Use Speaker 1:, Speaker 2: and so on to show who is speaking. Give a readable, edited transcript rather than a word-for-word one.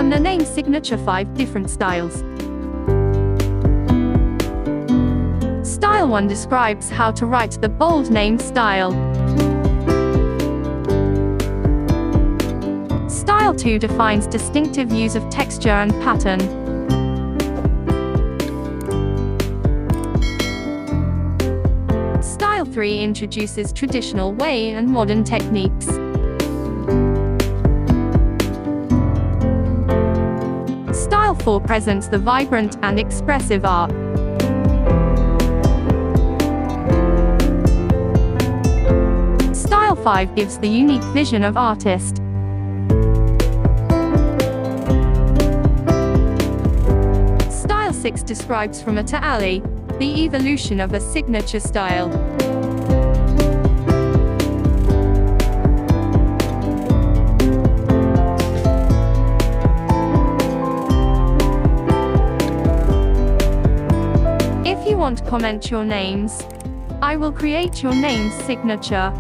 Speaker 1: Amna name signature 5 different styles. Style 1 describes how to write the bold name style. Style 2 defines distinctive use of texture and pattern. Style 3 introduces traditional way and modern techniques. Style 4 presents the vibrant and expressive art. Style 5 gives the unique vision of artist. Style 6 describes from a to ali, the evolution of a signature style. If you want to comment your names, I will create your name's signature.